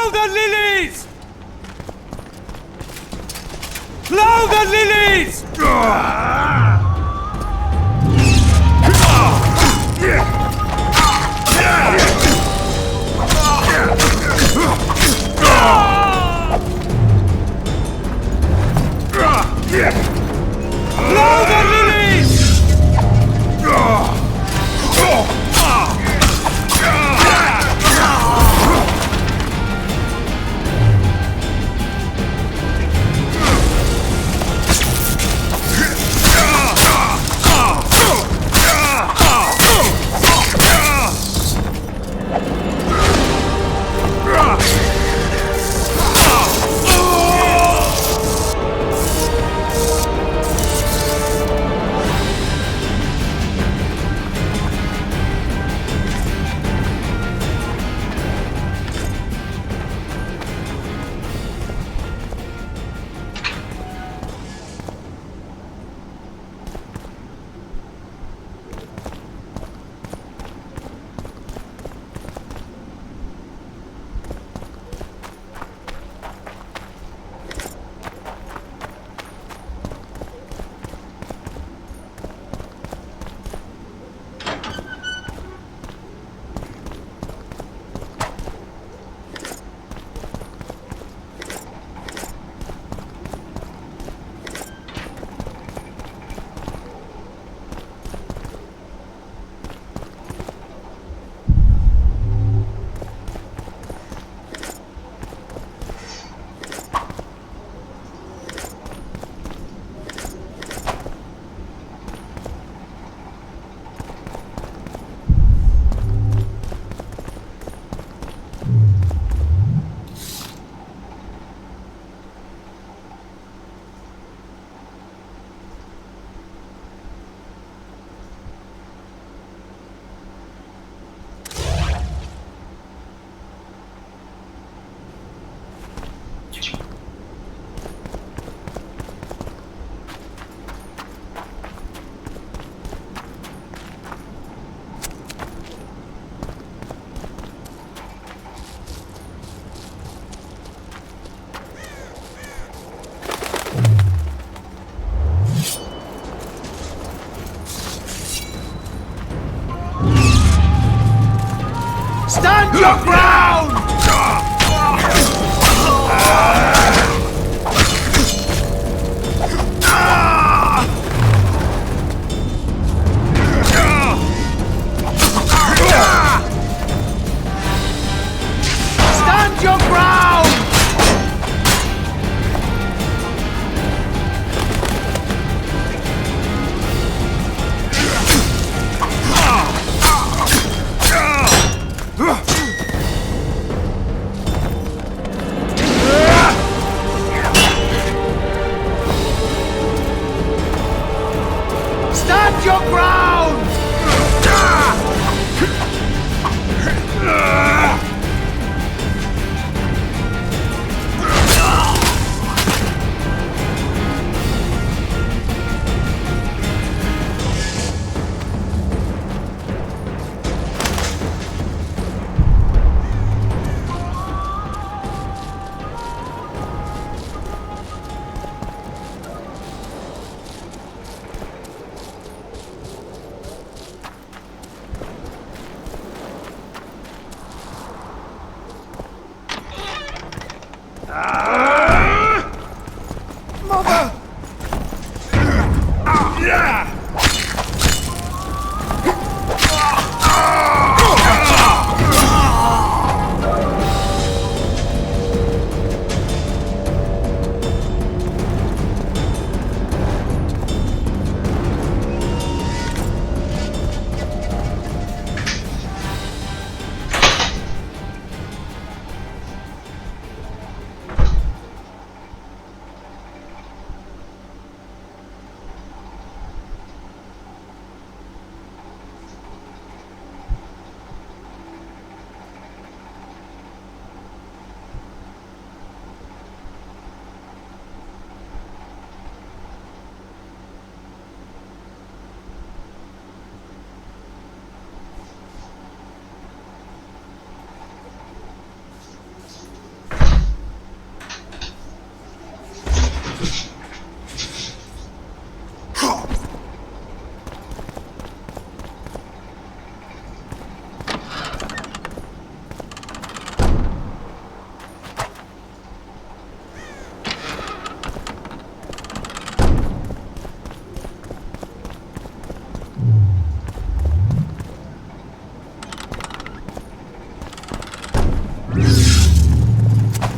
Plough the lilies! Plough the lilies! Plough the lilies! Stand your ground! Stand your ground! Stand your ground! Mother!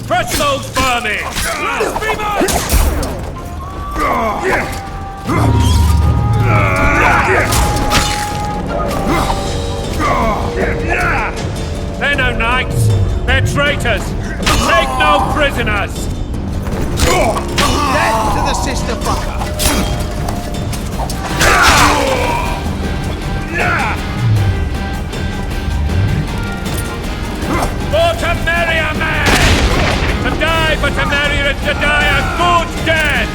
Crush those vermin! Blasphemers! They're no knights. They're traitors. Take no prisoners. Death to the sister fucker! For to marry a man! To die but to marry is to die a good death!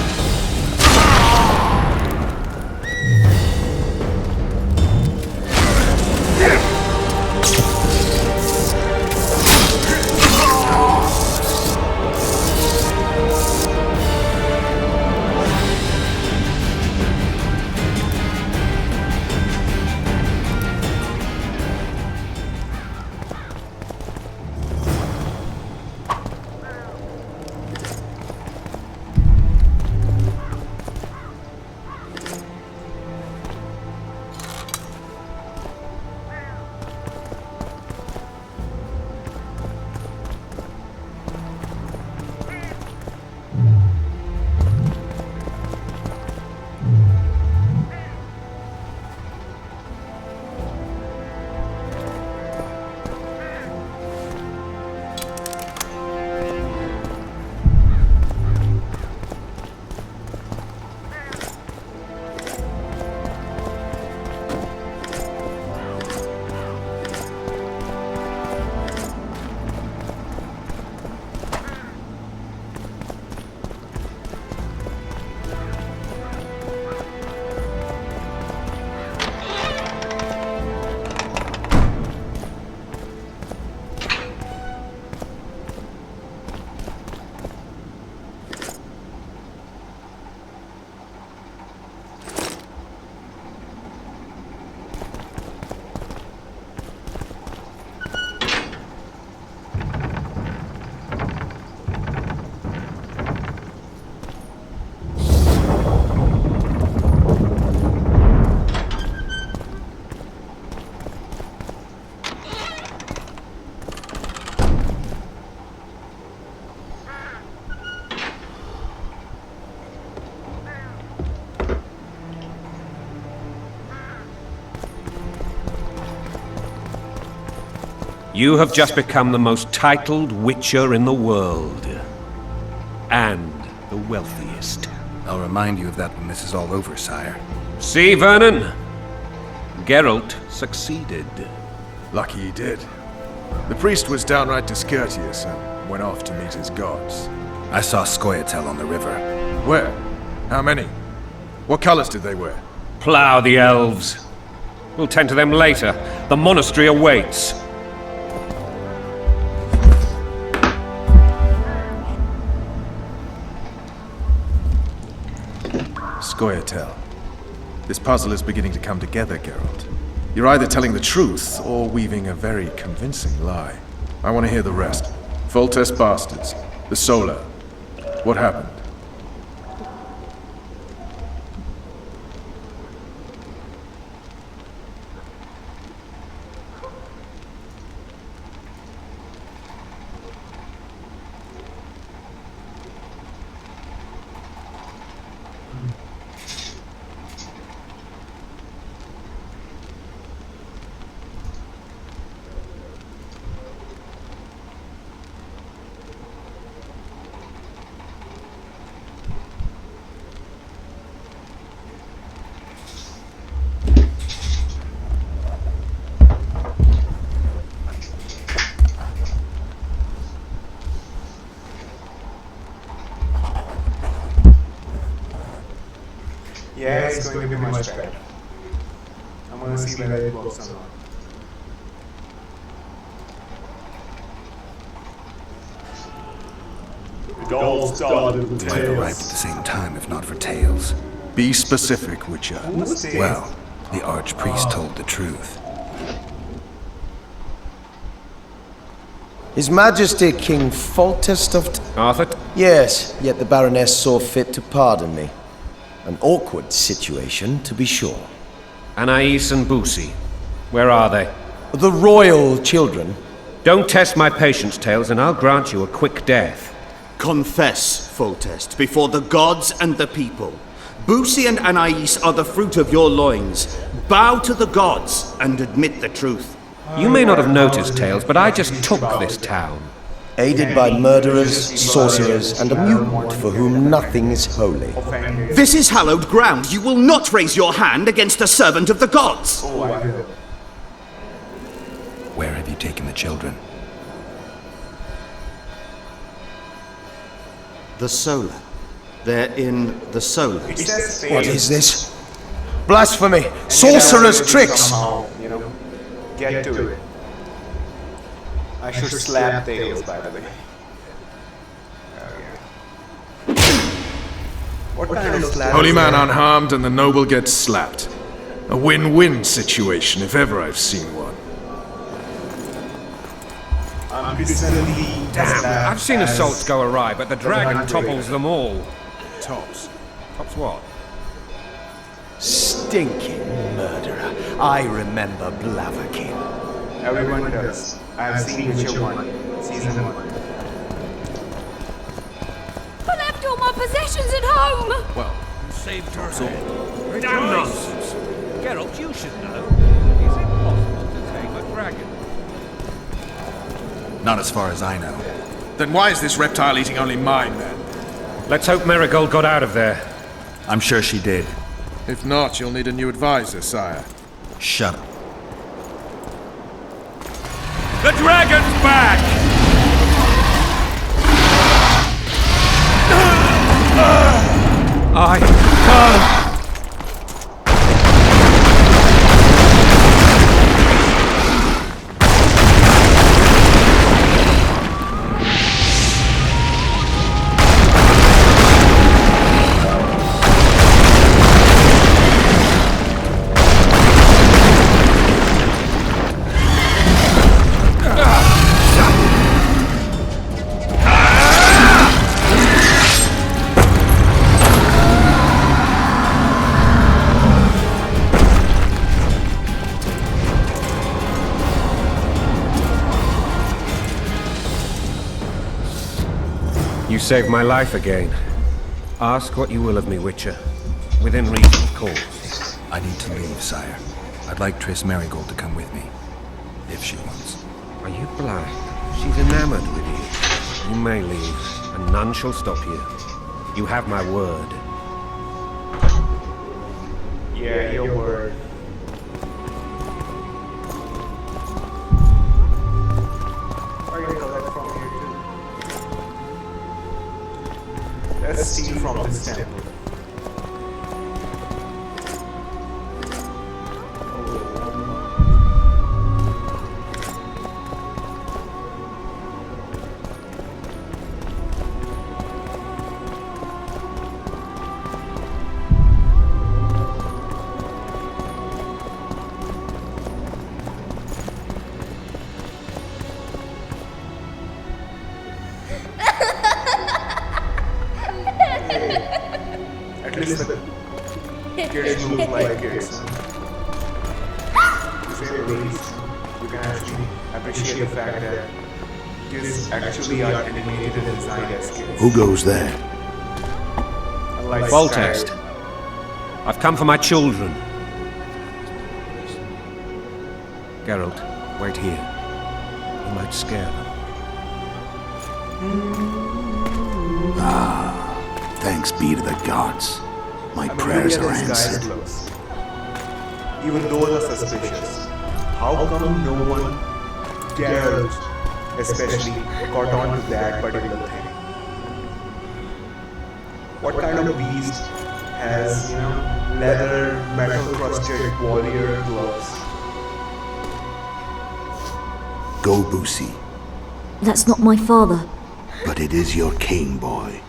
You have just become the most titled witcher in the world. And the wealthiest. I'll remind you of that when this is all over, sire. See, Vernon? Geralt succeeded. Lucky he did. The priest was downright discourteous and went off to meet his gods. I saw Scoia'tael on the river. Where? How many? What colors did they wear? Plough the elves. We'll tend to them later. The monastery awaits. Scoia'tael. This puzzle is beginning to come together, Geralt. You're either telling the truth or weaving a very convincing lie. I want to hear the rest. VALETTES bastards. The Solar. What happened? Yeah, it's going to be much better. I'm going to see whether it works or not. It all started with Might have arrived at Tails. the same time, if not for Tails. Be specific, Witcher. Who's Tails? Well, the Archpriest told the truth. His Majesty King Foltest of... Arthur? Yes, yet the Baroness saw fit to pardon me. An awkward situation, to be sure. Anais and Boosie. Where are they? The royal children. Don't test my patience, Tails, and I'll grant you a quick death. Confess, Foltest, before the gods and the people. Boosie and Anais are the fruit of your loins. Bow to the gods and admit the truth. You may not have noticed, Tails, but I just took this town. Aided by murderers, sorcerers, and a mutant for whom nothing is holy. This is hallowed ground. You will not raise your hand against a servant of the gods. Oh, I will. Where have you taken the children? The Solar. They're in the Solar. It says What Tails. is this? Blasphemy! Sorcerer's tricks! Somehow, get to it. I should slap Tails, by the way. What kind of slap? Holy is man that? unharmed and the noble gets slapped. A win-win situation, if ever I've seen one. I'm recently Damn, I've seen as- assaults go awry, but the dragon Dragon topples Raider. them all. Tops? Tops what? Stinking murderer. I remember Blaviken. Everyone does. I've seen Witcher 1, Season 1. I left all my possessions at home! Well, you saved her head. Damn nonsense! Geralt, you should know. Is it possible to tame a dragon? Not as far as I know. Then why is this reptile eating only mine, then? Let's hope Marigold got out of there. I'm sure she did. If not, you'll need a new advisor, sire. Shut up. The dragon's back! I can't! You saved my life again. Ask what you will of me, Witcher. Within reason, of course. I need to leave, sire. I'd like Triss Marigold to come with me. If she wants. Are you blind? She's enamored with you. You may leave, and none shall stop you. You have my word. Yeah, your word. Are you gonna collect from here too? Let's steal from this temple. At least the kids move like kids. To say the least, you can actually appreciate the fact that kids actually are animated and designed as kids. Who goes there? Unlike Voltest. Skyrim. I've come for my children. Geralt, wait here. You might scare them. Thanks be to the gods. My I mean, prayers look are at this guy's answered. clothes. Even those are suspicious. How come no one dared, especially, caught on to that particular thing? What kind of beast has, leather, metal-crusted warrior gloves? Go, Boosie. That's not my father. But it is your king, boy.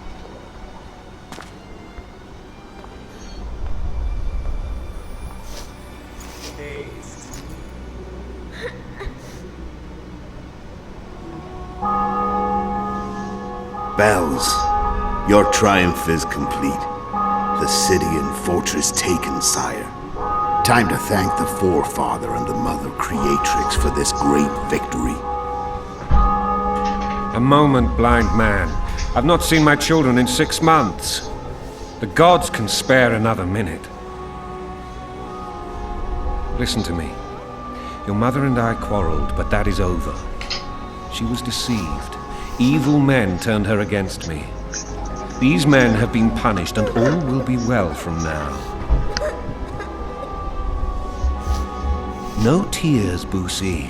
Bells, your triumph is complete. The city and fortress taken, sire. Time to thank the Forefather and the Mother Creatrix for this great victory. A moment, blind man. I've not seen my children in 6 months. The gods can spare another minute. Listen to me. Your mother and I quarreled, but that is over. She was deceived. Evil men turned her against me. These men have been punished, and all will be well from now. No tears, Boosie.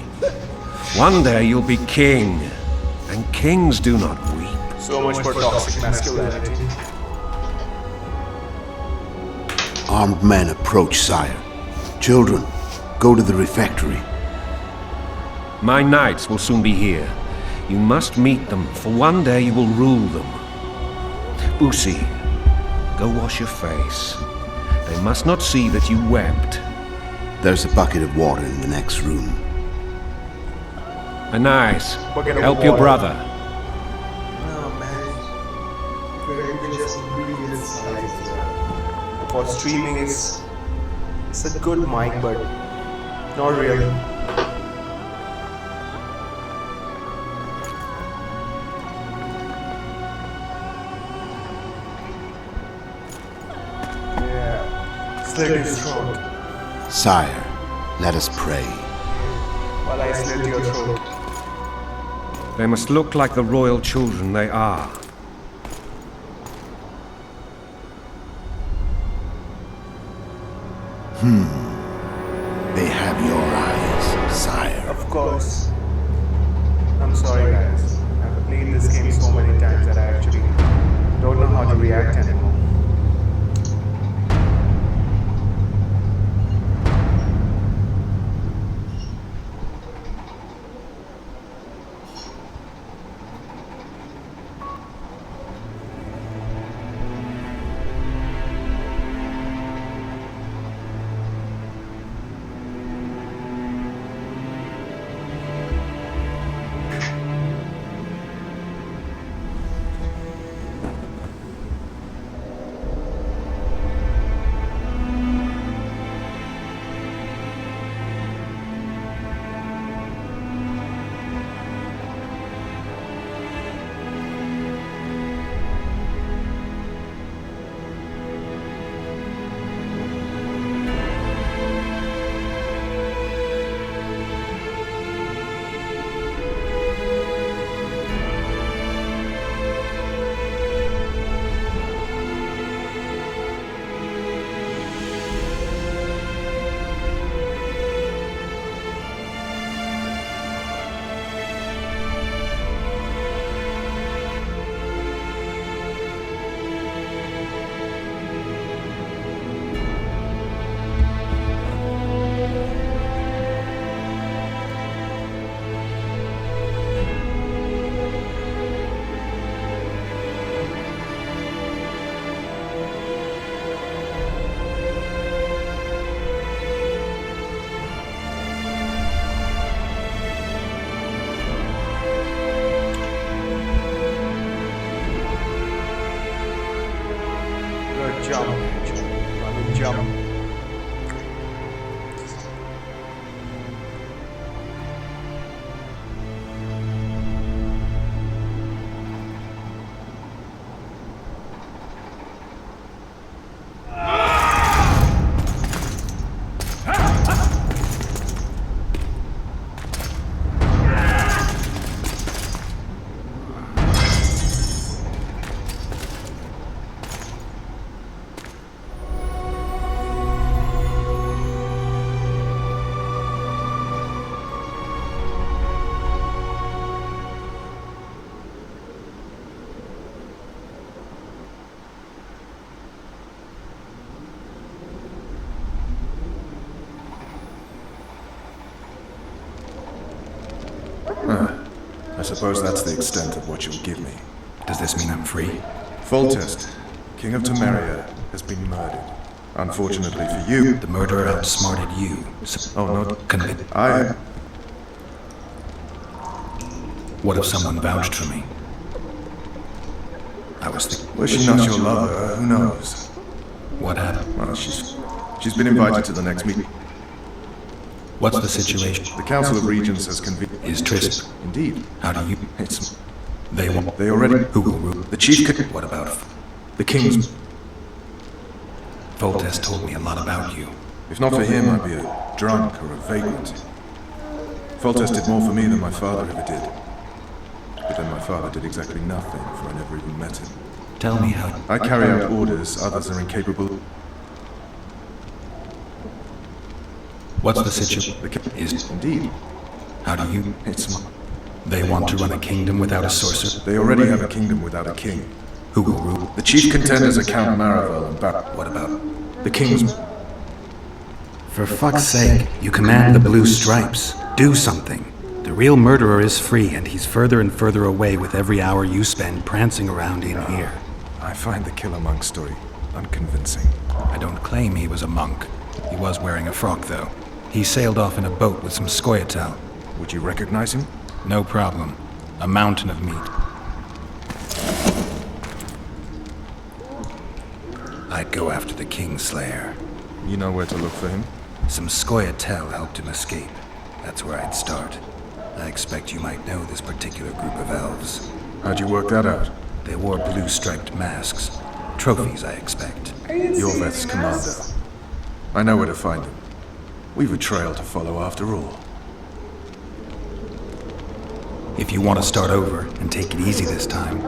One day you'll be king, and kings do not weep. So much for toxic masculinity. Armed men approach, sire. Children, go to the refectory. My knights will soon be here. You must meet them, for one day you will rule them. Boosie, go wash your face. They must not see that you wept. There's a bucket of water in the next room. Anais, Bucket of help your water. brother. No, man. Very just ingredients size. For streaming it's a good mic, but not really. Yeah. Slit his throat. Sire, let us pray. While I slit your throat. They must look like the royal children they are. They have your eyes, sire. Of course. I'm sorry, guys. I've played this game so many times that I actually don't know how to react anymore. Jump. Running jump. suppose that's the extent of what you'll give me. Does this mean I'm free? Foltest, King of Temeria, has been murdered. Unfortunately for you, The murderer outsmarted you. oh no, What if someone vouched for me? I was thinking, was she not your lover? Who knows? what happened? Well, she's been invited to the next meeting. What's the situation? The Council of Regents has convened. Is Tris? Indeed. How do you... It's... They won't... They already... Who will rule? The chief could... What about... The king's... Voltes told me a lot about you. If not for him, I'd be a drunk or a vagrant. Foltest did more for me than my father ever did. But then my father did exactly nothing, for I never even met him. Tell me how... I carry out orders others are incapable. What's the situation? Is indeed. How do you... It's... They want to run a kingdom without a sorcerer? They already have a kingdom without a king. Who will rule? The chief contenders are Count Maravel and What about... the king's... For fuck's sake, you command the blue stripes. Do something. The real murderer is free, and he's further and further away with every hour you spend prancing around in here. I find the Killer Monk story unconvincing. I don't claim he was a monk. He was wearing a frock, though. He sailed off in a boat with some Scoia'tael. Would you recognize him? No problem. A mountain of meat. I'd go after the Kingslayer. You know where to look for him? Some Scoia'tael helped him escape. That's where I'd start. I expect you might know this particular group of elves. How'd you work that out? They wore blue-striped masks. Trophies, I expect. Yorveth's commander. I know where to find him. We've a trail to follow after all. If you want to start over and take it easy this time,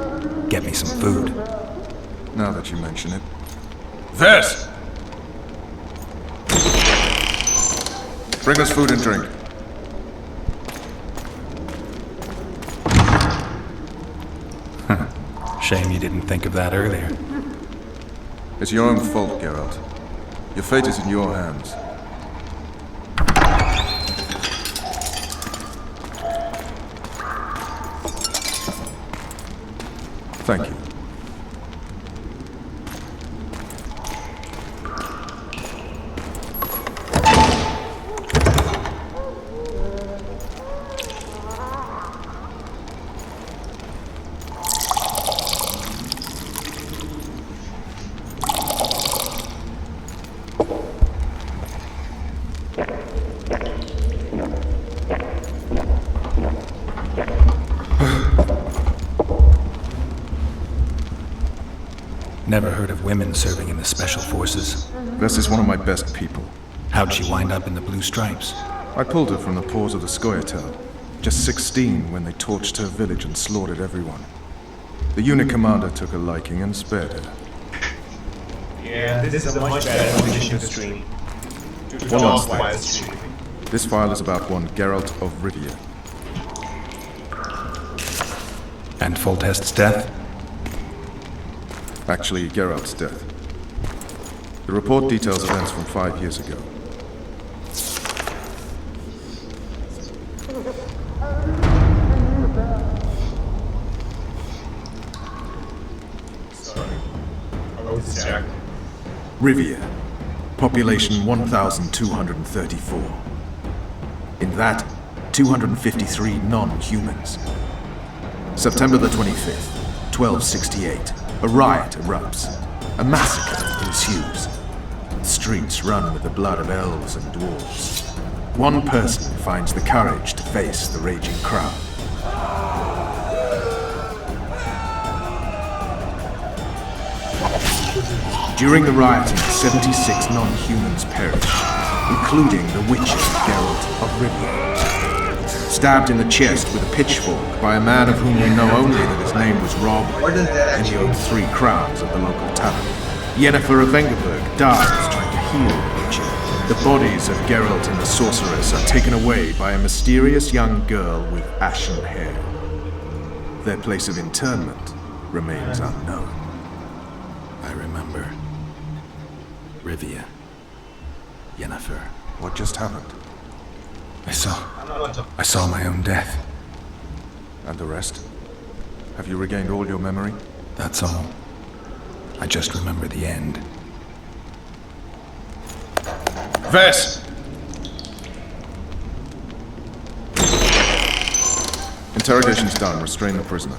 get me some food. Now that you mention it. Vess! Bring us food and drink. Shame you didn't think of that earlier. It's your own fault, Geralt. Your fate is in your hands. Thank you. Never heard of women serving in the Special Forces. Vess is one of my best people. How'd she wind up in the Blue Stripes? I pulled her from the paws of the Scoia'tael. Just 16 when they torched her village and slaughtered everyone. The unit commander took a liking and spared her. Yeah, this is a much better position to stream. One last thing. This file is about one Geralt of Rivia. And Foltest's death? Actually, Geralt's death. The report details events from 5 years ago. Rivia. Population 1,234. In that, 253 non-humans. September the 25th, 1268. A riot erupts. A massacre ensues. The streets run with the blood of elves and dwarves. One person finds the courage to face the raging crowd. During the rioting, 76 non-humans perished, including the witcher Geralt of Rivia. Stabbed in the chest with a pitchfork by a man of whom we know only that his name was Rob, and he owed 3 crowns at the local tavern. Yennefer of Vengerberg dies trying to heal the witcher. The bodies of Geralt and the sorceress are taken away by a mysterious young girl with ashen hair. Their place of interment remains unknown. I remember. Rivia. Yennefer. What just happened? I saw my own death. And the rest? Have you regained all your memory? That's all. I just remember the end. Vess! Interrogation's done. Restrain the prisoner.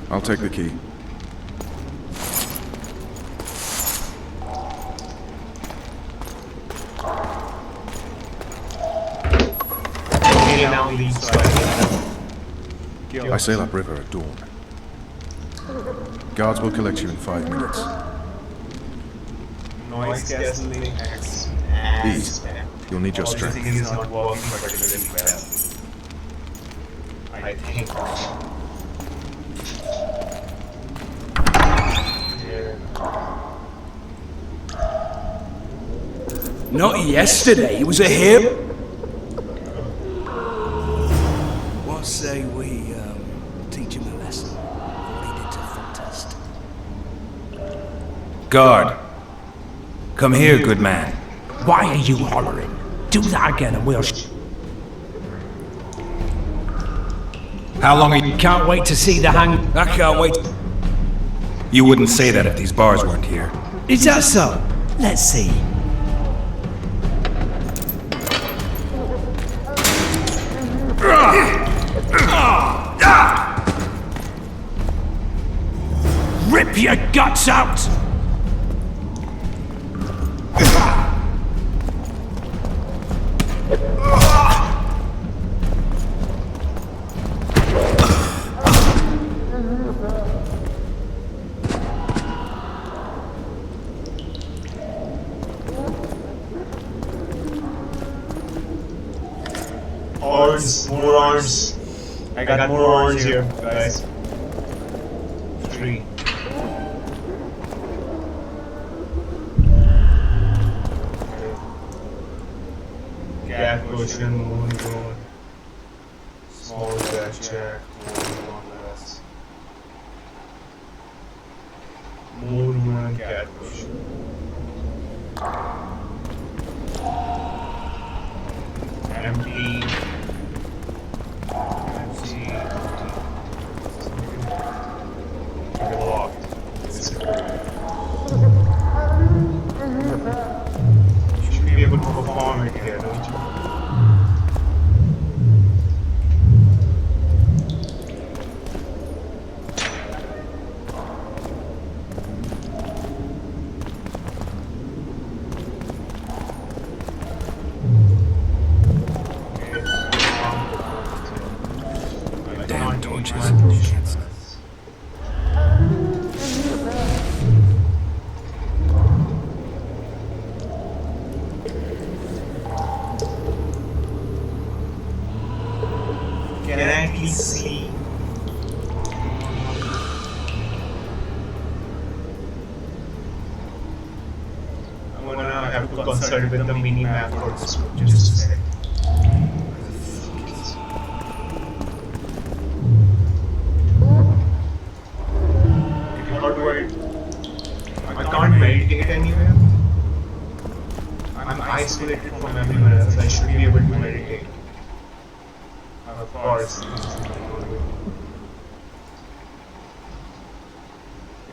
I'll take the key. I sail upriver at dawn. Guards will collect you in 5 minutes. Noise cancelling X. Eat. You'll need your strength. Everything is not working particularly well. I think. Not yesterday, it was a hip. What say we teach him a lesson? What he did to Foltest. Guard! Come here, good man. Why are you hollering? Do that again and we'll How long are you... Can't wait to see the hang... I can't wait. You wouldn't say that if these bars weren't here. Is that so? Let's see. Rip your guts out! Arms, more arms. I got more arms here, guys. 3. Cat cushion, moon road. Small jack, moon less. Moon and cat cushion. Empty. Locked. You should be able to perform it here, don't you? Damn torches. Can I at least see? I'm gonna have to consult with the mini-map for this one, just a sec. How do I can't meditate anywhere. I'm isolated from everyone else. I should be able to meditate. Of course.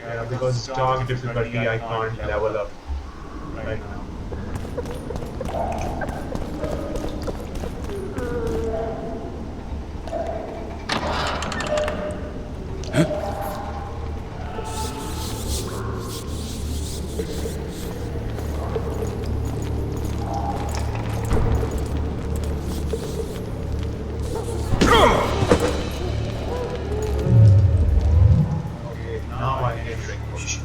Yeah, because dog difficulty I can't level up right now. Now I get recognition.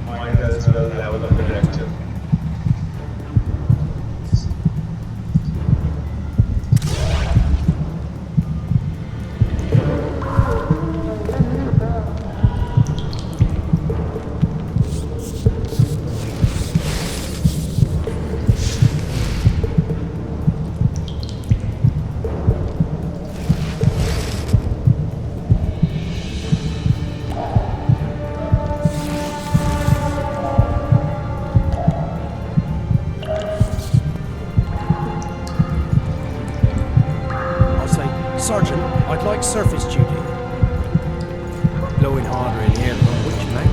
Might as well level up the director. like surface duty. Blowing harder in here than on which mate?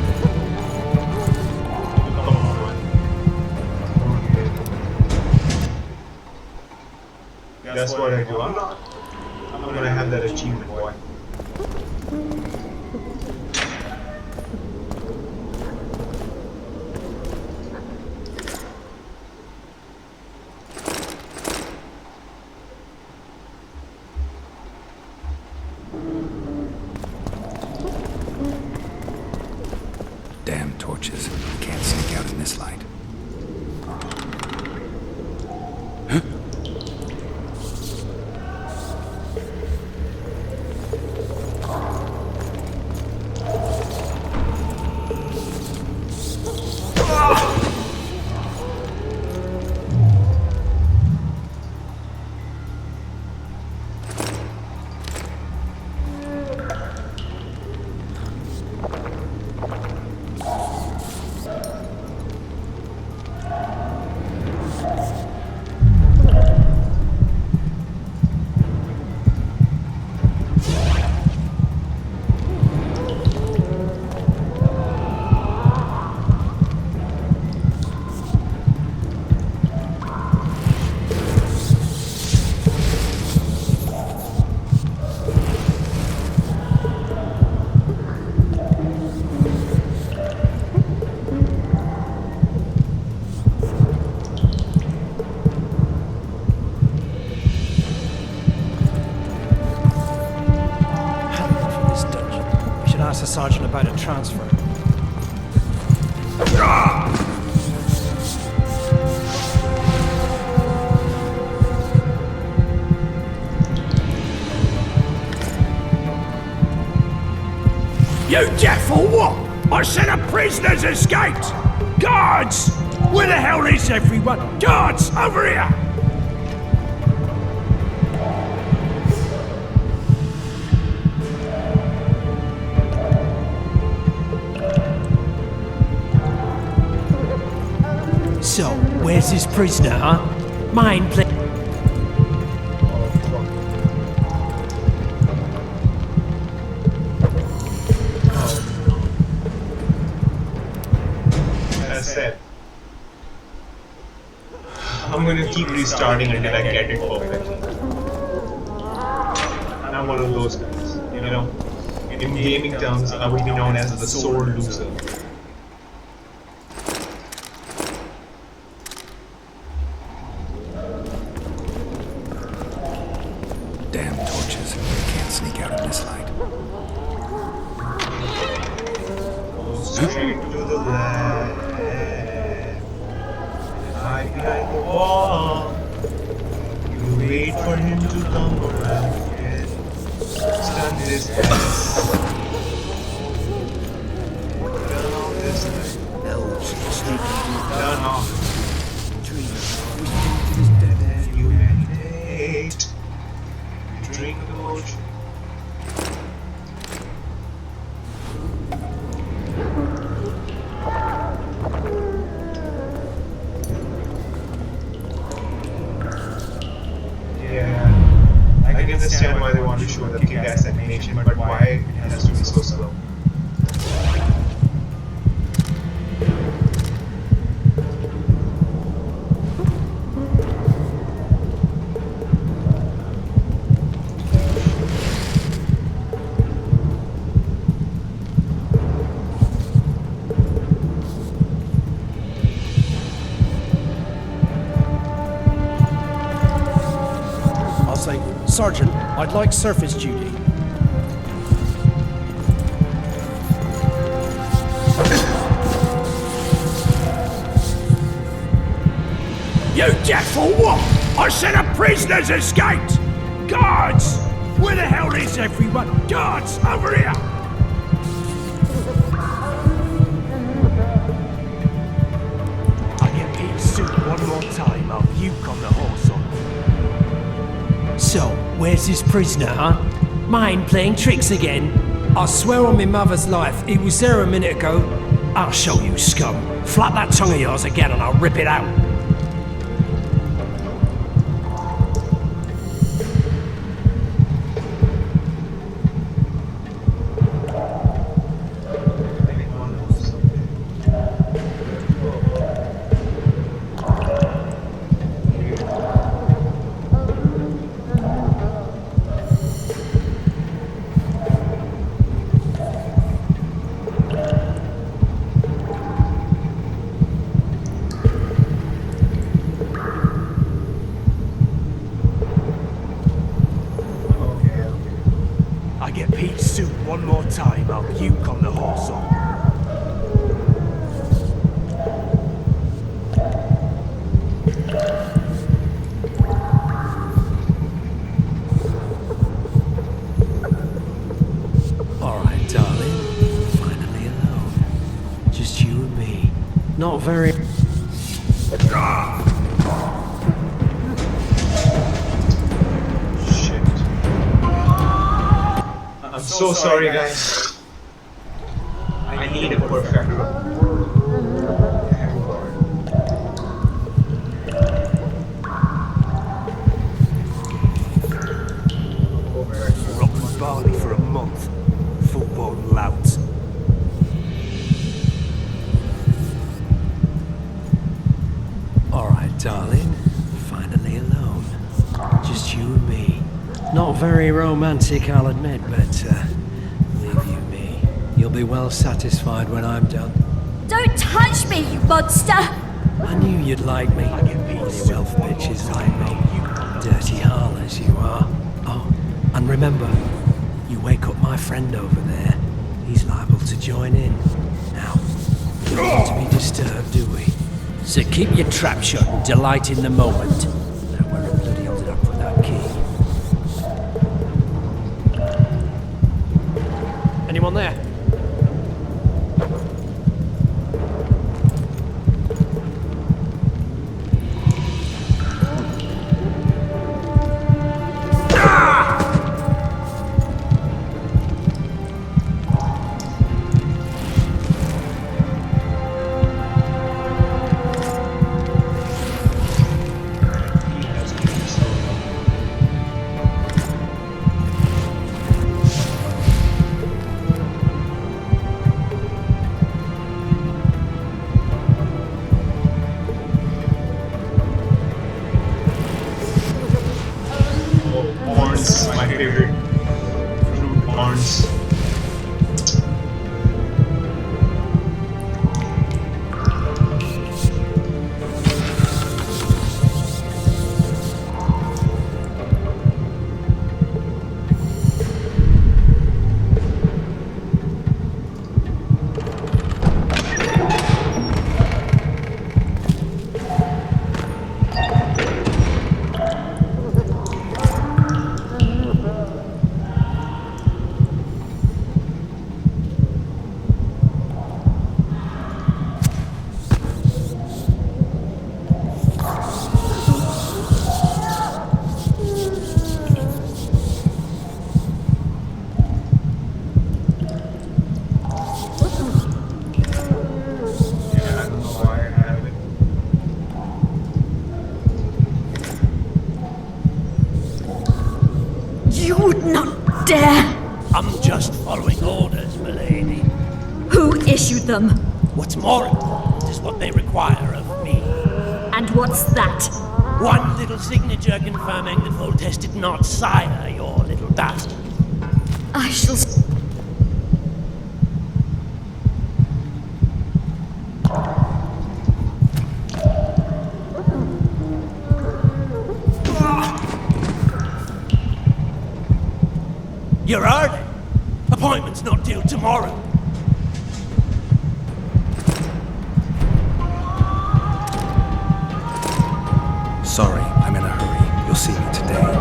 That's what I do. I'm gonna have that achievement, boy. Damn torches. Can't sneak out in this light. Huh? Ask the sergeant about a transfer. You deaf or what? I said a prisoner's escaped! Guards! Where the hell is everyone? Guards, over here! So, where's this prisoner, huh? Mind play. That's it. I'm gonna keep restarting until I get it perfect. I'm one of those guys, you know. In gaming terms, I would be known as the sore loser. Damn torches. Can't sneak out in this light. Straight to the left. Hide behind the wall. You wait for him to come around again. Stun this guy. Turn off this light. Turn off. Then you meditate. You drink the potion. Yeah, I can understand why they want to show the kick-ass animation, but why it has to be so slow. I'll say, Sergeant, I'd like surface duty. You deaf or what? I said a prisoner's escaped! Guards! Where the hell is everyone? Guards, over here! I get Pete's suit one more time, I'll puke on the horse on. So, where's this prisoner, huh? Mind playing tricks again? I swear on my mother's life, he was there a minute ago. I'll show you, scum. Flap that tongue of yours again and I'll rip it out. time, I'll puke on the horse on. Alright, darling. Finally alone. Just you and me. Not very... Shit. I'm so sorry, guys. I need a perfect room. Rotten barley for a month. Full-blown louts. Alright, darling. Finally alone. Just you and me. Not very romantic, I'll admit, but, leave you me. You'll be well satisfied when I'm done. Don't touch me, you monster! I knew you'd like me. You elf bitches like me. Dirty harlots you are. Oh, and remember, you wake up my friend over there. He's liable to join in. Now, we don't want to be disturbed, do we? So keep your trap shut and delight in the moment. Now, where the bloody hell did I put that key? Anyone there? Orange, my favorite fruit, orange. You would not dare! I'm just following orders, milady. Who issued them? What's more important is what they require of me. And what's that? One little signature confirming that Voltes did not sire your little bastard. I shall... You're early. Appointment's not due tomorrow. Sorry, I'm in a hurry. You'll see me today.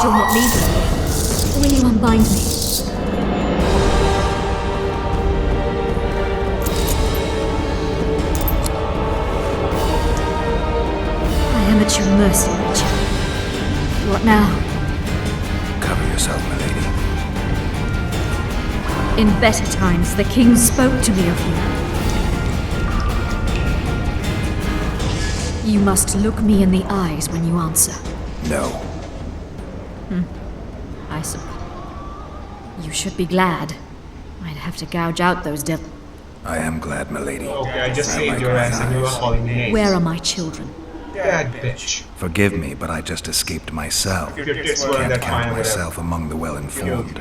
Still not leaving. Will you unbind me? I am at your mercy, Richard. What now? Cover yourself, milady. In better times, the king spoke to me of you. You must look me in the eyes when you answer. No. I suppose. You should be glad. I'd have to gouge out those I am glad, milady. Okay, I just I saved like your my ass and you were eyes. calling me names. Where are my children? Dad, bitch. Forgive me, but I just escaped my cell. If your tits weren't Can't that count fine, myself among the well-informed.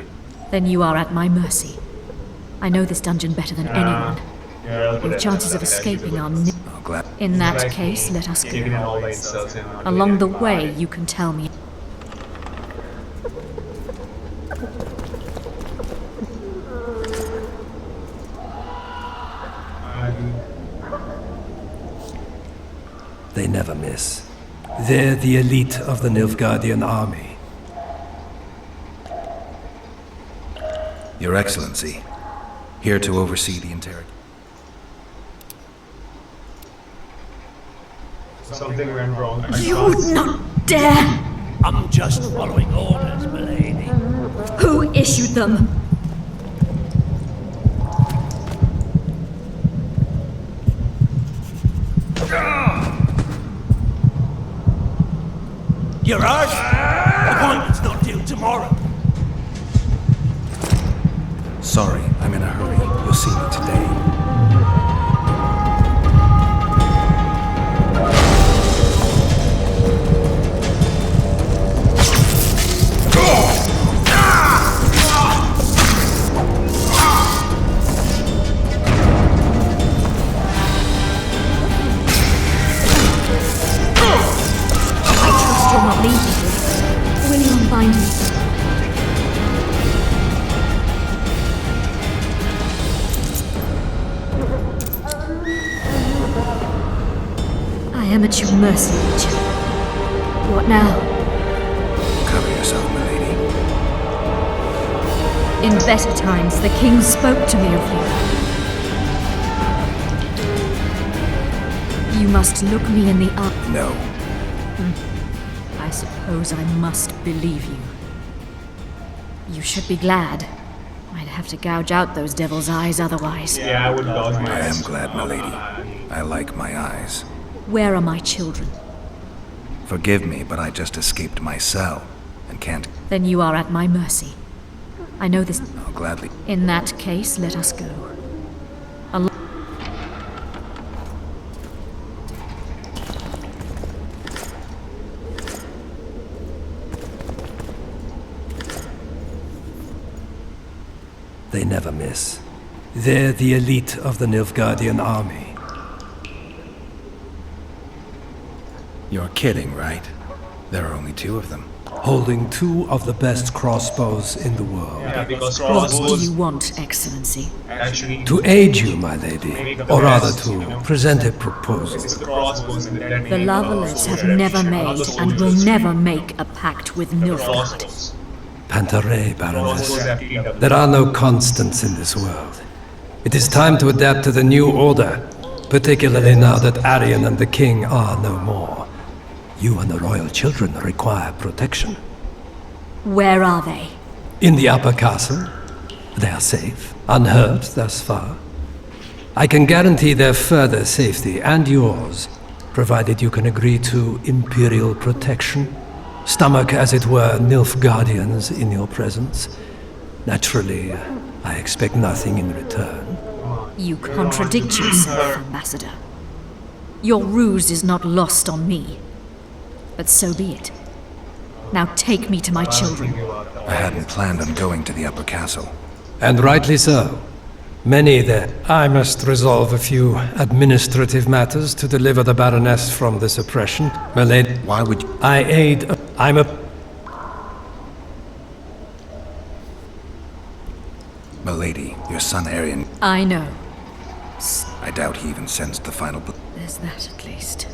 Then you are at my mercy. I know this dungeon better than anyone. Your chances of escaping are nil. Oh, glad. In that case, let us Taking go. all the insults and not Along the doing it. way, you can tell me. They never miss. They're the elite of the Nilfgaardian army. Your Excellency, here to oversee the interrogation. Something went wrong. You would not dare! I'm just following orders, milady. Who issued them? You're ours? Appointment's not due tomorrow. Sorry, I'm in a hurry. You'll see me today. You'll not leave me here. Will you unbind me? I am at your mercy, Richard. What now? Cover yourself, milady. In better times, the king spoke to me of you. You must look me in the eye. No. I suppose I must believe you. You should be glad. I'd have to gouge out those devil's eyes otherwise. Yeah, I would gouge my I eyes. am glad, milady. I like my eyes. Where are my children? Forgive me, but I just escaped my cell and can't. Then you are at my mercy. I know this. I'll gladly. In that case, let us go. They never miss. They're the elite of the Nilfgaardian army. You're kidding, right? There are only 2 of them. Holding 2 of the best crossbows in the world. Yeah, because What do crossbows you want, Excellency? actually To aid you, my lady, or rather to present a proposal. it's the crossbows and the The detonating Lavalettes have soldiers. never Not made the and will soldiers. never make a pact with The Nilfgaard. crossbows. Pantaray, Crossbows Baroness. have TW. There are no constants in this world. It is time to adapt to the new order, particularly now that Arian and the king are no more. You and the royal children require protection. Where are they? In the upper castle, they are safe, unhurt thus far. I can guarantee their further safety and yours, provided you can agree to imperial protection. Stomach, as it were, Nilfgaardians in your presence. Naturally, I expect nothing in return. You contradict yourself, Ambassador. Your ruse is not lost on me. But so be it. Now take me to my children. I hadn't planned on going to the upper castle. And rightly so. Many there. I must resolve a few administrative matters to deliver the Baroness from this oppression. Milady, Why would you? I aid. I'm a. Milady, your son Arian. I know. I doubt he even sensed the final. There's that at least.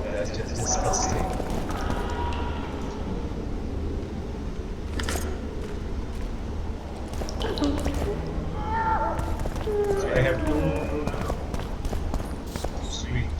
That's just disgusting. So I have 2 now. Sweet.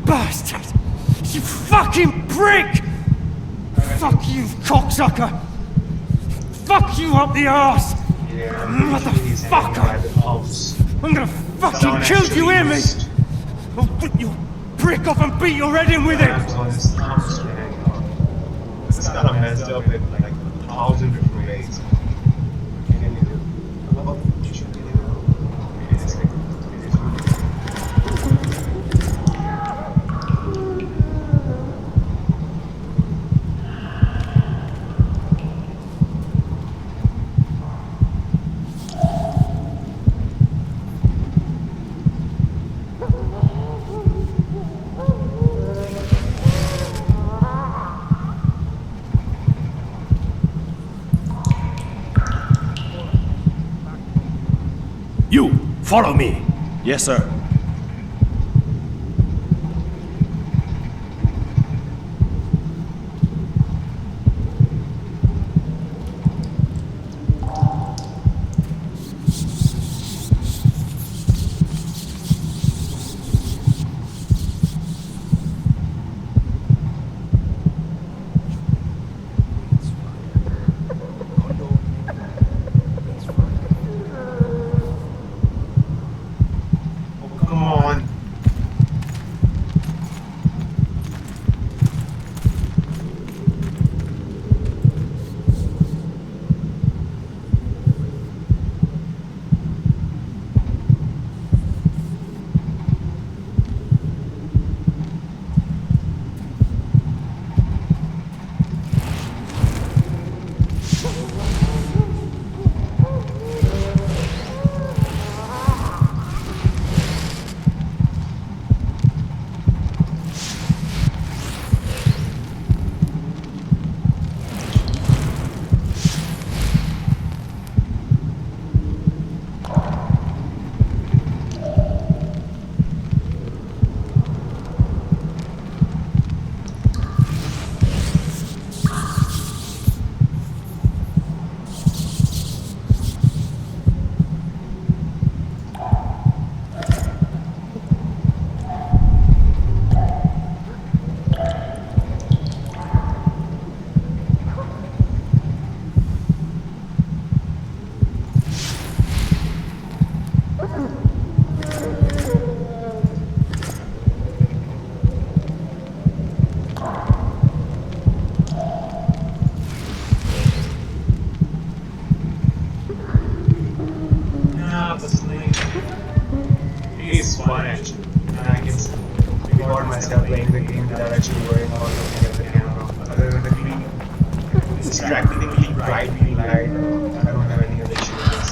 Bastard! You fucking prick! Fuck you, cocksucker! Fuck you up the arse! Motherfucker! I'm gonna fucking kill you, hear me? I'll rip your prick off and beat your head in with it! It's kind of messed up in like 1,000 different ways. You, follow me. Yes, sir. Come on. It's fun actually. I can record myself playing the game without actually worrying about looking at the camera. Other than the clean, distractingly bright green light, I don't have any other issues.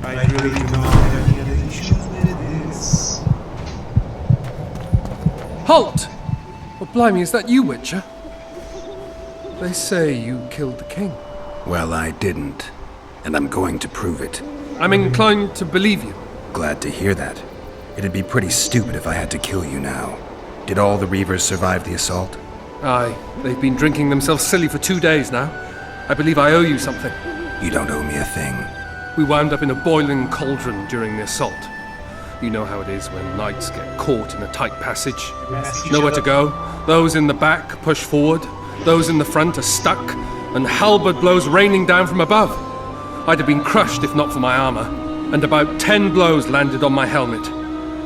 I really do not have any other issues with this. Halt! Oh, blimey, is that you, Witcher? They say you killed the king. Well, I didn't. And I'm going to prove it. I'm inclined to believe you. Glad to hear that. It'd be pretty stupid if I had to kill you now. Did all the Reavers survive the assault? Aye. They've been drinking themselves silly for 2 days now. I believe I owe you something. You don't owe me a thing. We wound up in a boiling cauldron during the assault. You know how it is when knights get caught in a tight passage. Nowhere to go. Those in the back push forward. Those in the front are stuck. And halberd blows raining down from above. I'd have been crushed if not for my armor. And about 10 blows landed on my helmet.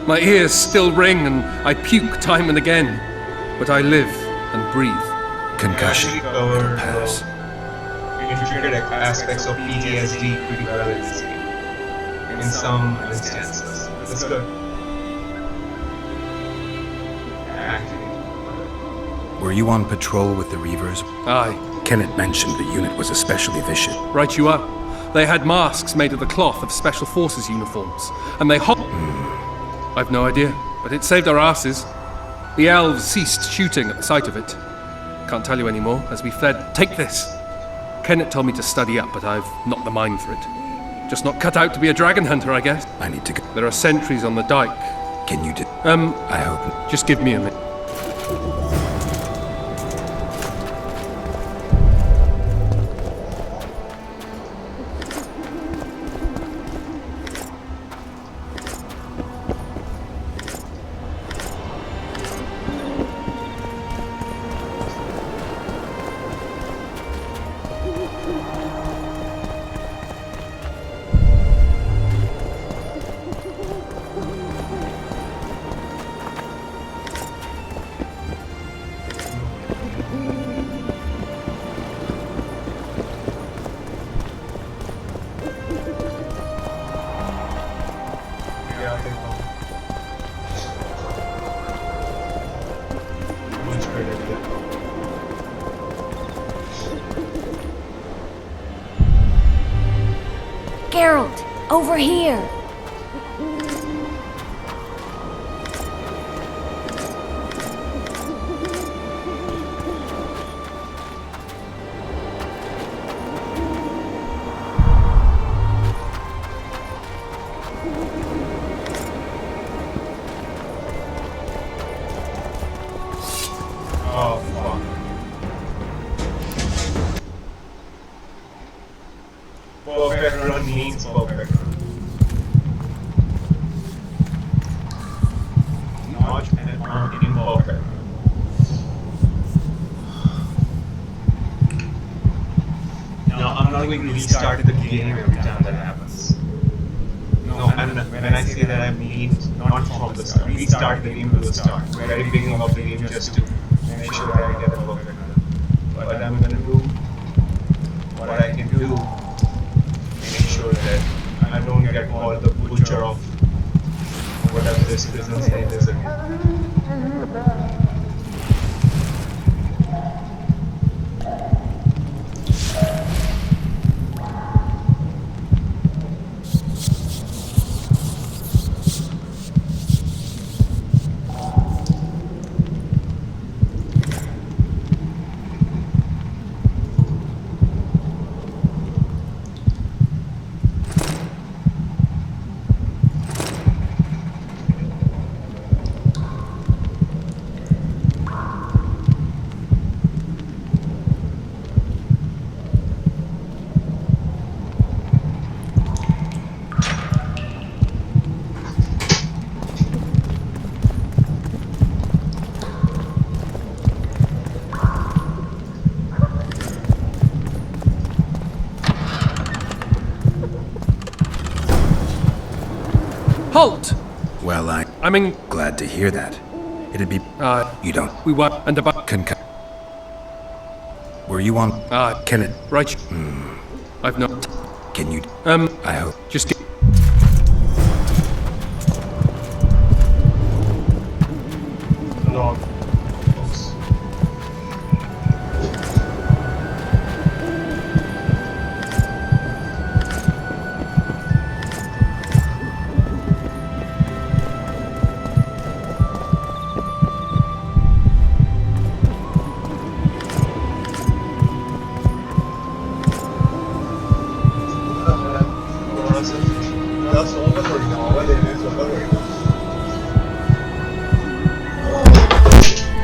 My ears still ring and I puke time and again. But I live and breathe. Concussion. It'll pass. Intricate aspects of PTSD pretty well in this game. In some instances. That's good. Actually. Were you on patrol with the Reavers? Aye. Kenneth mentioned the unit was especially vicious. Right you are. They had masks made of the cloth of Special Forces uniforms, and they I've no idea, but it saved our asses. The elves ceased shooting at the sight of it. Can't tell you anymore, as we fled. Take this! Kenneth told me to study up, but I've not the mind for it. Just not cut out to be a dragon hunter, I guess. I need to go. There are sentries on the dike. Can you do? I hope. Just give me a minute. Geralt, over here! Oh, fuck. Perfect run means perfect. Not imperfect. Now, I'm not going to restart the game every time that happens. No, and when I say that I mean not from the start. Restart the game from the start. Very beginning of the game just to make sure that I get a perfect run. But I'm going to do what I can do. Make sure that I don't get called the butcher of whatever this business name is again. Halt! Well, I'm glad to hear that. It'd be... you don't... We were... and about... Were you on... Kenneth? Right. I've not... Can you... I hope... Just... Log.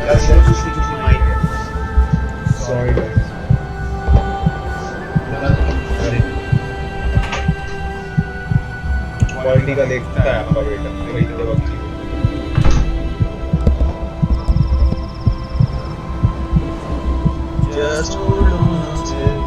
That's just my head. Sorry guys. Quality का देखता है आपका बेटा खरीदते वक्त ही Just hold on till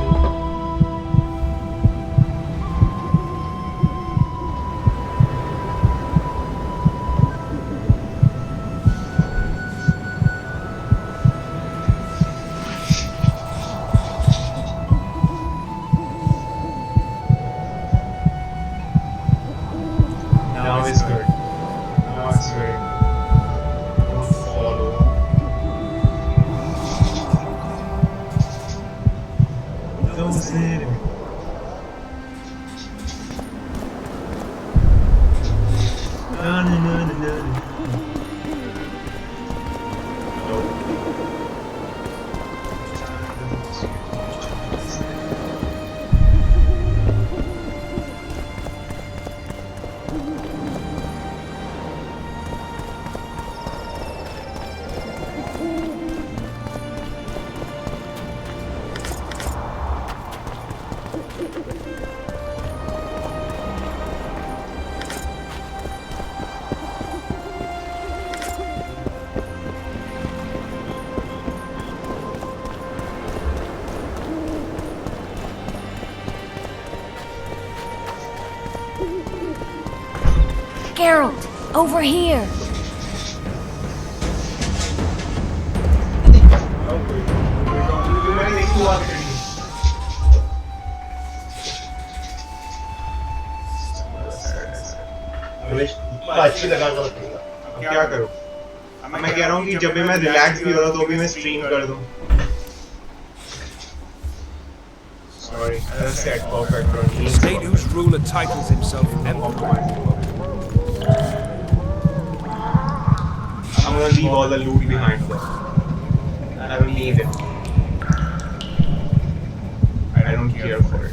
Now it's good. Now it's very good. Don't follow. Don't sit in. No. Geralt, over here. अच्छी लगा क्या करूं मैं कह रहा हूं कि जब भी मैं रिलैक्स भी हो रहा तो भी मैं स्ट्रीम कर दूं Sorry, as I said, perfect. The state whose ruler titles himself Emperor. I'm gonna leave all the loot behind there. I don't need it. I don't care for it.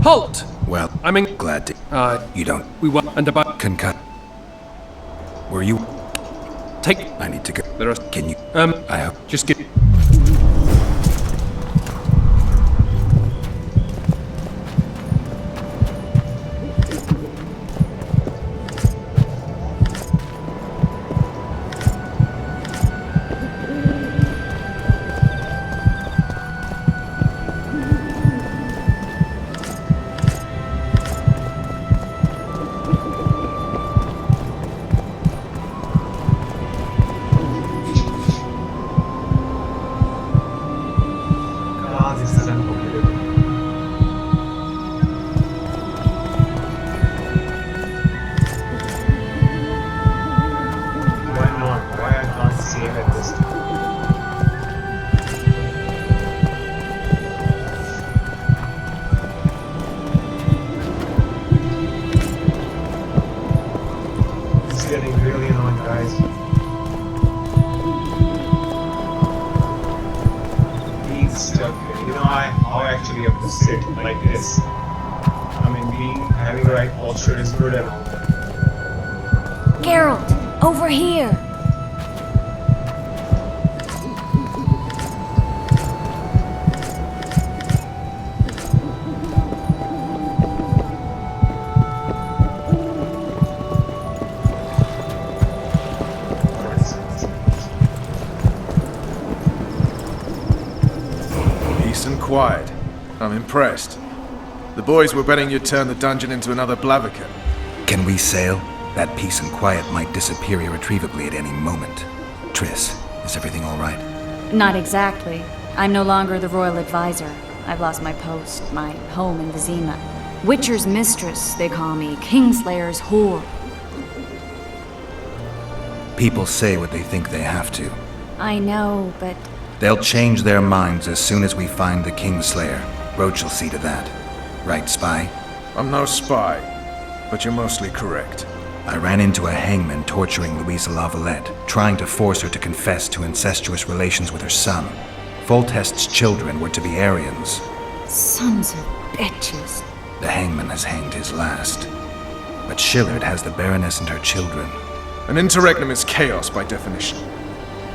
Halt! Well, I'm in. glad to. You don't. We were and about. Concut. Were you? Take. I need to go. There are. Can you? I hope. Just get. Getting really annoying, guys. Being stuck here. You know, I actually have to sit like this. I mean, having the right posture is good and all that. Geralt, over here. Quiet. I'm impressed. The boys were betting you'd turn the dungeon into another Blaviken. Can we sail? That peace and quiet might disappear irretrievably at any moment. Triss, is everything all right? Not exactly. I'm no longer the royal advisor. I've lost my post, my home in Vizima. Witcher's mistress, they call me. Kingslayer's whore. People say what they think they have to. I know, but They'll change their minds as soon as we find the Kingslayer. Roach will see to that. Right, Spy? I'm no spy, but you're mostly correct. I ran into a hangman torturing Louisa LaValette, trying to force her to confess to incestuous relations with her son. Foltest's children were to be Aryans. sons of bitches. The hangman has hanged his last. But Shillard has the Baroness and her children. An interregnum is chaos by definition.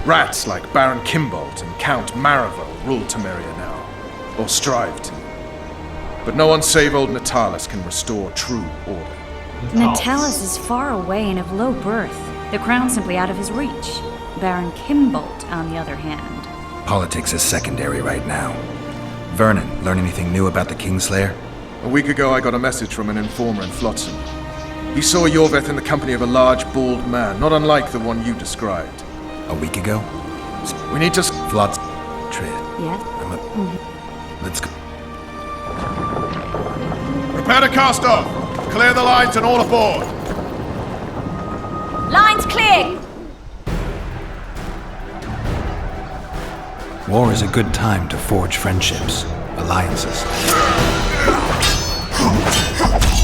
Rats like Baron Kimbolt and Count Marival rule Temeria now, or strive to. But no one save old Natalis can restore true order. Natalis is far away and of low birth. The crown's simply out of his reach. Baron Kimbolt, on the other hand. Politics is secondary right now. Vernon, learn anything new about the Kingslayer? A week ago I got a message from an informer in Flotsam. He saw Yorveth in the company of a large, bald man, not unlike the one you described. A week ago? We need to... Flotsam. Yes? Let's go. Prepare to cast off! Clear the lines and all aboard! Lines clear! War is a good time to forge friendships, alliances.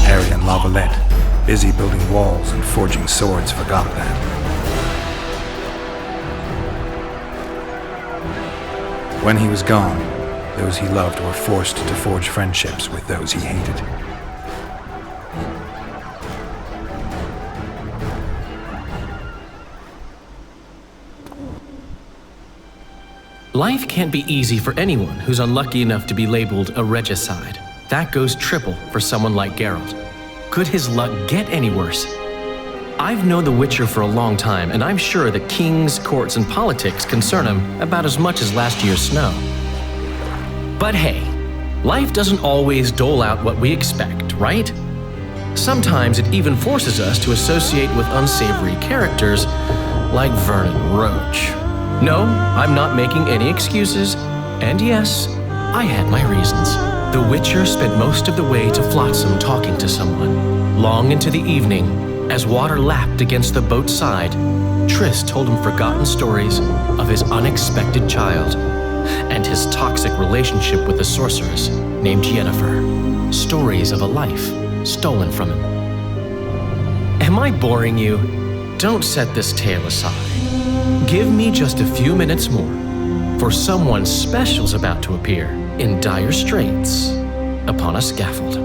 Harry and LaValette, busy building walls and forging swords, forgot that. When he was gone, those he loved were forced to forge friendships with those he hated. Life can't be easy for anyone who's unlucky enough to be labeled a regicide. That goes triple for someone like Geralt. Could his luck get any worse? I've known the Witcher for a long time, and I'm sure that kings, courts, and politics concern him about as much as last year's snow. But hey, life doesn't always dole out what we expect, right? Sometimes it even forces us to associate with unsavory characters like Vernon Roach. No, I'm not making any excuses, and yes, I had my reasons. The Witcher spent most of the way to Flotsam talking to someone. Long into the evening, as water lapped against the boat's side, Triss told him forgotten stories of his unexpected child and his toxic relationship with a sorceress named Yennefer. Stories of a life stolen from him. Am I boring you? Don't set this tale aside. Give me just a few minutes more, for someone special's about to appear in dire straits upon a scaffold.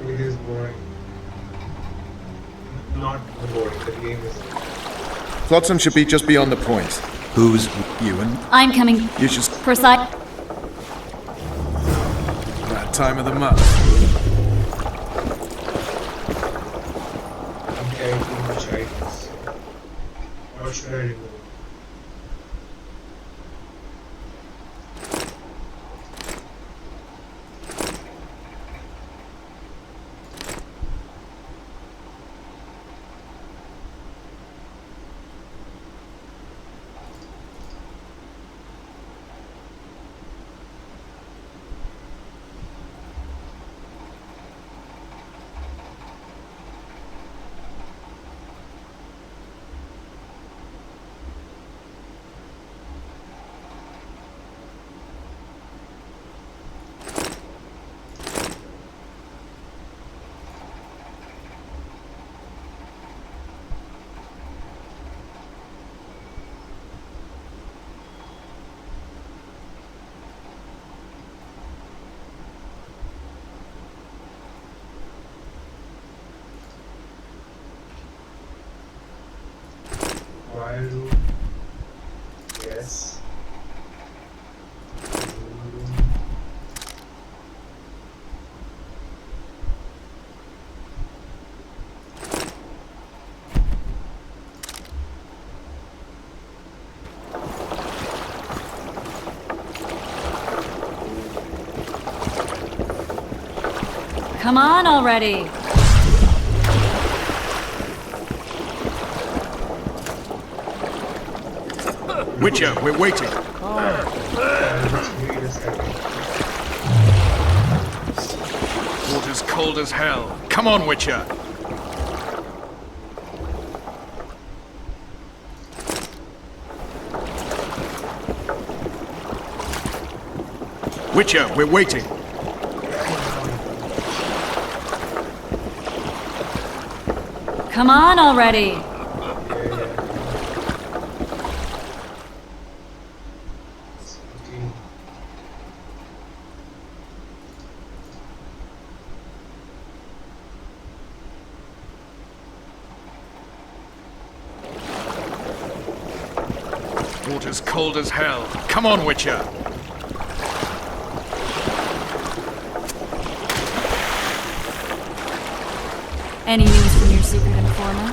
It is boring. Not boring, the game is. Flotsam should be just beyond the point. Who's Ewan? I'm coming. You just... Precise. That time of the month. I'm carrying too much items. What should I remove? Wild room. Yes. Come on already! Witcher, we're waiting. Water's cold as hell. Come on, Witcher. Witcher, we're waiting. Come on already! Water's cold as hell. Come on, Witcher. Any news from your secret informer?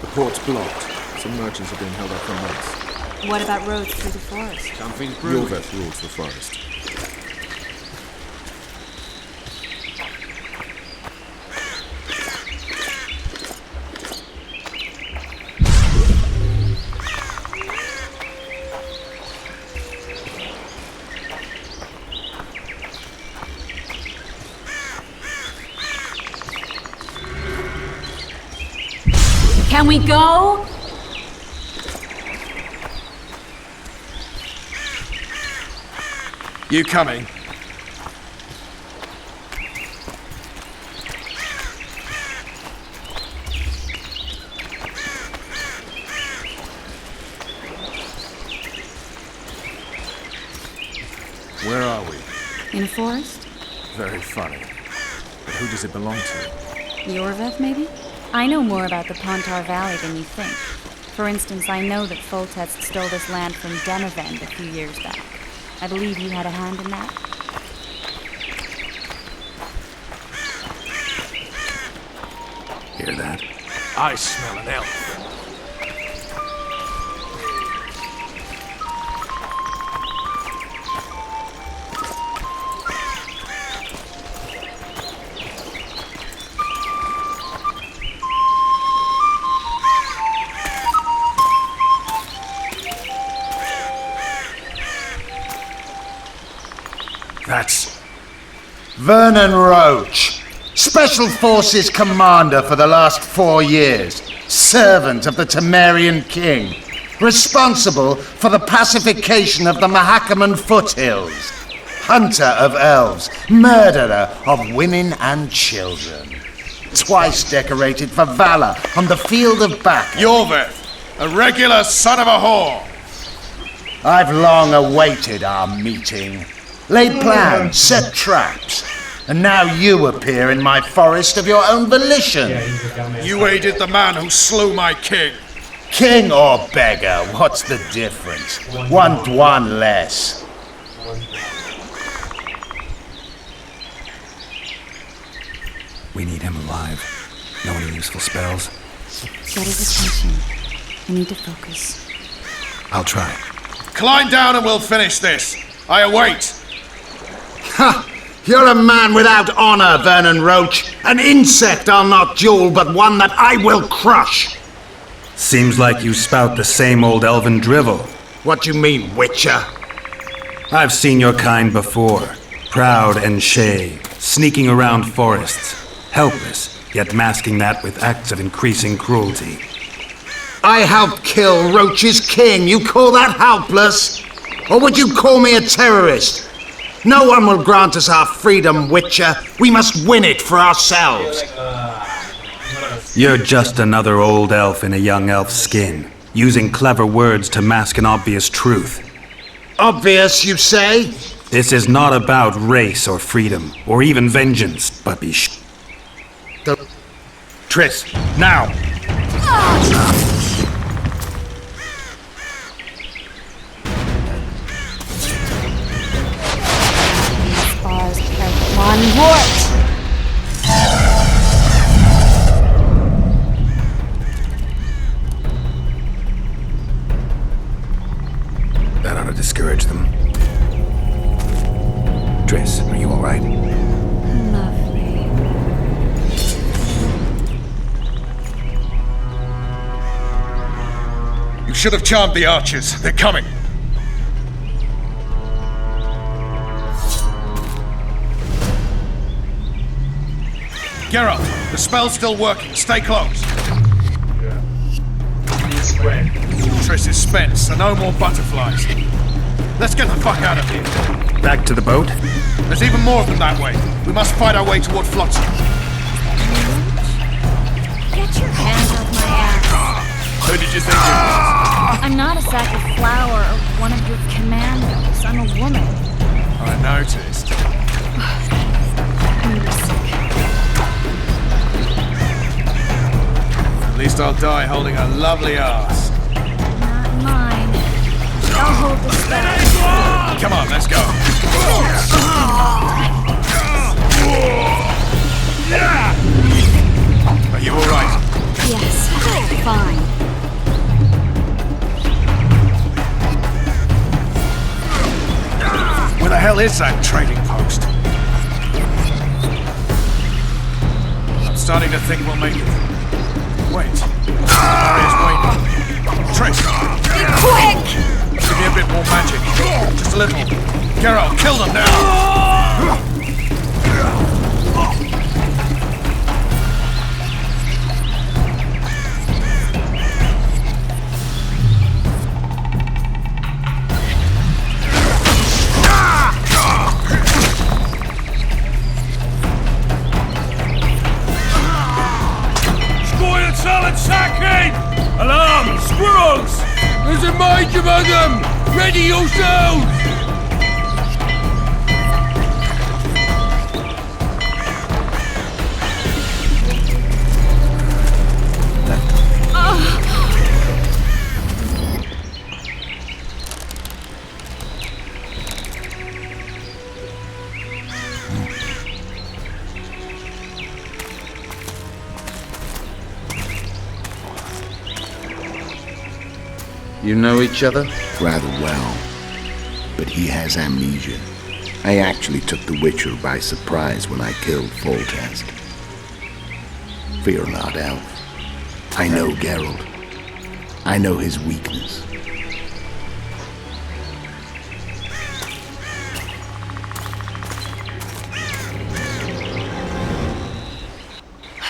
The port's blocked. Some merchants are being held up for months. What about roads through the forest? Something's brewing. Yorveth rules the forest. Can we go? You coming? Where are we? In a forest? Very funny. But who does it belong to? Yorveth, maybe? I know more about the Pontar Valley than you think. For instance, I know that Foltest stole this land from Denevend a few years back. I believe you had a hand in that. Hear that? I smell an elf. That's Vernon Roach, Special Forces Commander for the last 4 years, servant of the Temerian King, responsible for the pacification of the Mahakaman foothills, hunter of elves, murderer of women and children, twice decorated for valor on the field of battle. Yorveth, a regular son of a whore. I've long awaited our meeting. Laid plans, set traps, and now you appear in my forest of your own volition. You aided the man who slew my king. King or beggar, what's the difference? One less. We need him alive. No any useful spells. Get his attention. I need to focus. I'll try. Climb down and we'll finish this. I await. Ha! You're a man without honor, Vernon Roach. An insect I'll not duel, but one that I will crush. Seems like you spout the same old elven drivel. What do you mean, Witcher? I've seen your kind before. Proud and shaved, sneaking around forests. Helpless, yet masking that with acts of increasing cruelty. I helped kill Roach's king. You call that helpless? Or would you call me a terrorist? No one will grant us our freedom, Witcher. We must win it for ourselves. You're just another old elf in a young elf's skin, using clever words to mask an obvious truth. Obvious, you say? This is not about race or freedom, or even vengeance, but be Triss, now! Bars like one wart. That ought to discourage them. Triss, are you all right? Lovely. Should have charmed the archers. They're coming. Geralt, the spell's still working. Stay close. Triss is spent, so no more butterflies. Let's get the fuck out of here. Back to the boat? There's even more of them that way. We must fight our way toward Flotsam. Get your hands off my ass. Who did you think it was? I'm not a sack of flour or one of your commandos. I'm a woman. I noticed. I'm sick. At least I'll die holding a lovely ass. Not mine. I'll hold the spell. Come on, let's go. Are you alright? Yes, fine. Where the hell is that trading post? I'm starting to think we'll make it. Wait. Maria's waiting. Triss! Be quick! Give me a bit more magic. Just a little. Geralt, kill them now! Alarm! Squirrels! There's a mage among them! Ready yourselves! You know each other? Rather well. But he has amnesia. I actually took the Witcher by surprise when I killed Foltest. Fear not, Elf. I know Geralt. I know his weakness.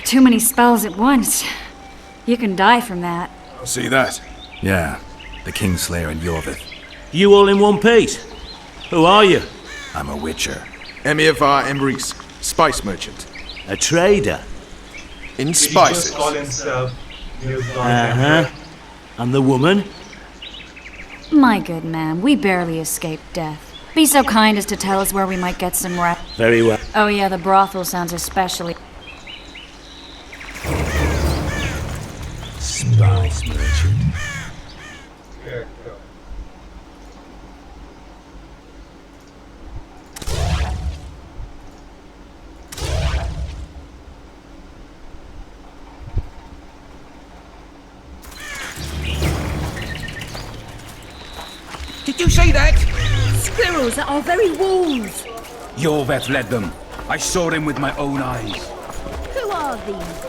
Too many spells at once. You can die from that. See that? Yeah, the Kingslayer and Yorvith. You all in one piece? Who are you? I'm a Witcher. Emiavar Emrys, spice merchant. A trader? In spices. Uh-huh. And the woman? My good man, we barely escaped death. Be so kind as to tell us where we might get some rest. Very well. Oh yeah, the brothel sounds especially... Spice merchant. Did you see that? Squirrels at our very walls. Yorveth led them. I saw him with my own eyes. Who are these?